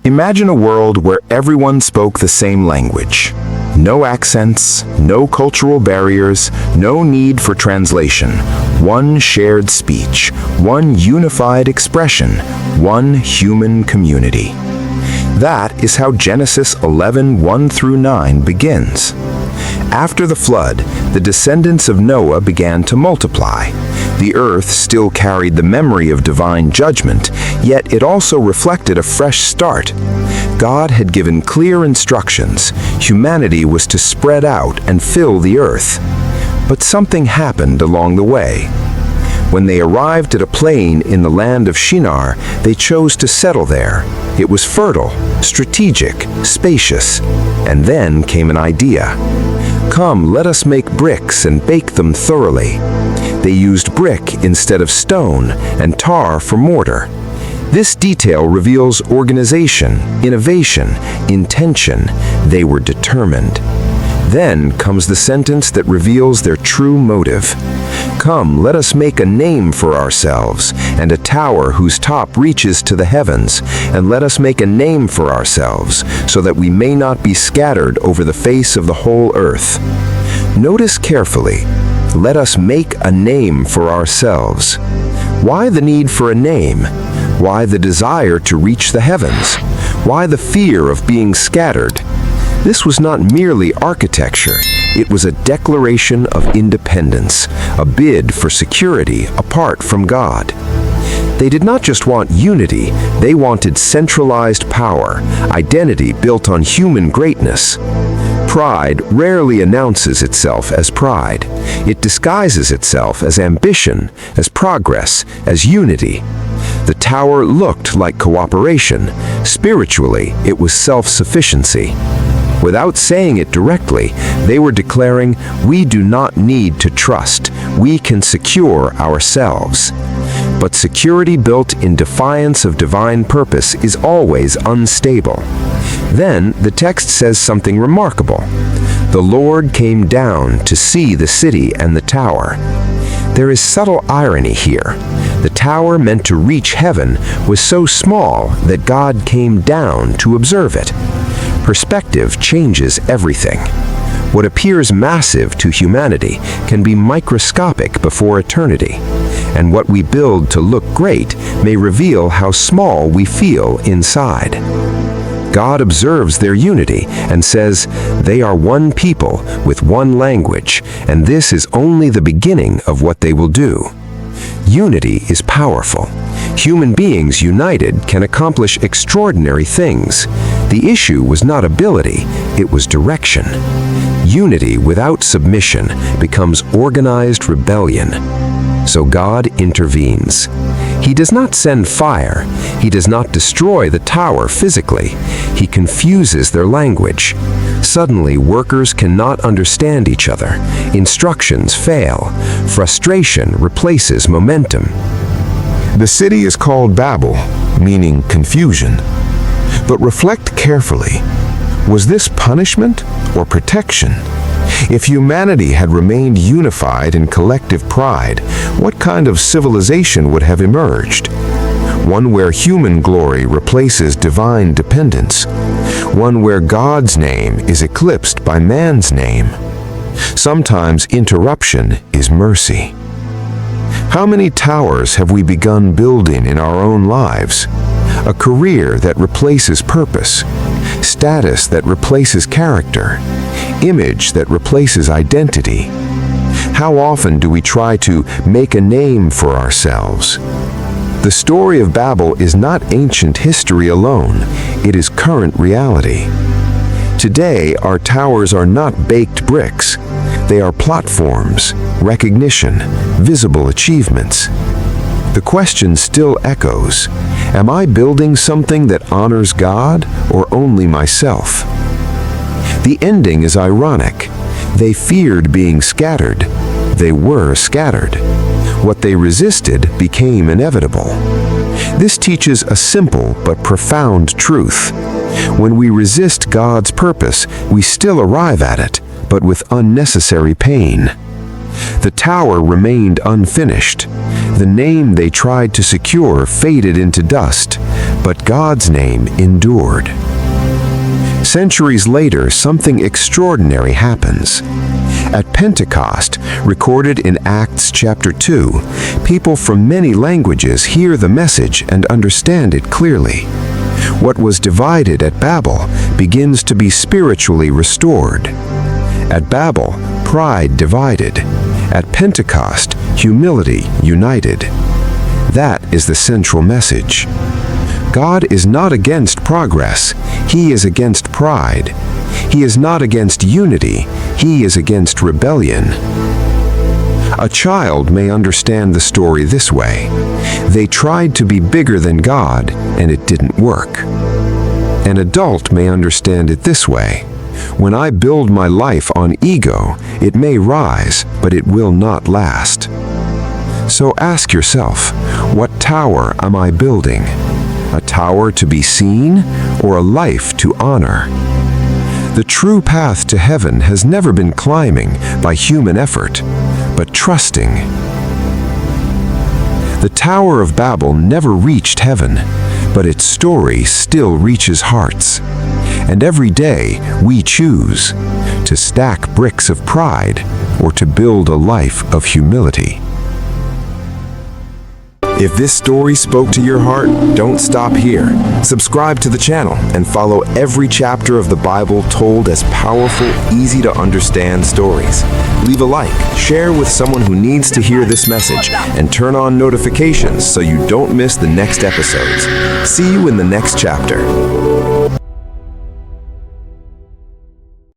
Imagine a world where everyone spoke the same language. No accents, no cultural barriers, no need for translation. One shared speech, one unified expression, one human community. That is how Genesis 11:1-9 begins. After the flood, the descendants of Noah began to multiply. The earth still carried the memory of divine judgment, yet it also reflected a fresh start. God had given clear instructions. Humanity was to spread out and fill the earth. But something happened along the way. When they arrived at a plain in the land of Shinar, they chose to settle there. It was fertile, strategic, spacious. And then came an idea. Come, let us make bricks and bake them thoroughly. They used brick instead of stone and tar for mortar. This detail reveals organization, innovation, intention. They were determined. Then comes the sentence that reveals their true motive. Come, let us make a name for ourselves, and a tower whose top reaches to the heavens, and let us make a name for ourselves, so that we may not be scattered over the face of the whole earth. Notice carefully, let us make a name for ourselves. Why the need for a name? Why the desire to reach the heavens? Why the fear of being scattered? This was not merely architecture. It was a declaration of independence, a bid for security apart from God. They did not just want unity, they wanted centralized power, identity built on human greatness. Pride rarely announces itself as pride. It disguises itself as ambition, as progress, as unity. The tower looked like cooperation. Spiritually, it was self-sufficiency. Without saying it directly, they were declaring, we do not need to trust. We can secure ourselves. But security built in defiance of divine purpose is always unstable. Then the text says something remarkable. The Lord came down to see the city and the tower. There is subtle irony here. The tower meant to reach heaven was so small that God came down to observe it. Perspective changes everything. What appears massive to humanity can be microscopic before eternity, and what we build to look great may reveal how small we feel inside. God observes their unity and says, they are one people with one language, and this is only the beginning of what they will do. Unity is powerful. Human beings united can accomplish extraordinary things. The issue was not ability, it was direction. Unity without submission becomes organized rebellion. So God intervenes. He does not send fire. He does not destroy the tower physically. He confuses their language. Suddenly, workers cannot understand each other. Instructions fail. Frustration replaces momentum. The city is called Babel, meaning confusion. But reflect carefully. Was this punishment or protection? If humanity had remained unified in collective pride, what kind of civilization would have emerged? One where human glory replaces divine dependence. One where God's name is eclipsed by man's name. Sometimes interruption is mercy. How many towers have we begun building in our own lives? A career that replaces purpose, status that replaces character, image that replaces identity. How often do we try to make a name for ourselves? The story of Babel is not ancient history alone, it is current reality. Today, our towers are not baked bricks. They are platforms, recognition, visible achievements. The question still echoes, am I building something that honors God or only myself? The ending is ironic. They feared being scattered. They were scattered. What they resisted became inevitable. This teaches a simple but profound truth. When we resist God's purpose, we still arrive at it, but with unnecessary pain. The tower remained unfinished. The name they tried to secure faded into dust, but God's name endured. Centuries later, something extraordinary happens. At Pentecost, recorded in Acts chapter 2, people from many languages hear the message and understand it clearly. What was divided at Babel begins to be spiritually restored. At Babel, pride divided. At Pentecost, humility united. That is the central message. God is not against progress. He is against pride. He is not against unity. He is against rebellion. A child may understand the story this way. They tried to be bigger than God, and it didn't work. An adult may understand it this way. When I build my life on ego, it may rise, but it will not last. So ask yourself, what tower am I building? A tower to be seen, or a life to honor? The true path to heaven has never been climbing by human effort, but trusting. The Tower of Babel never reached heaven, but its story still reaches hearts. And every day we choose to stack bricks of pride or to build a life of humility. If this story spoke to your heart, don't stop here. Subscribe to the channel and follow every chapter of the Bible told as powerful, easy-to-understand stories. Leave a like, share with someone who needs to hear this message, and turn on notifications so you don't miss the next episodes. See you in the next chapter.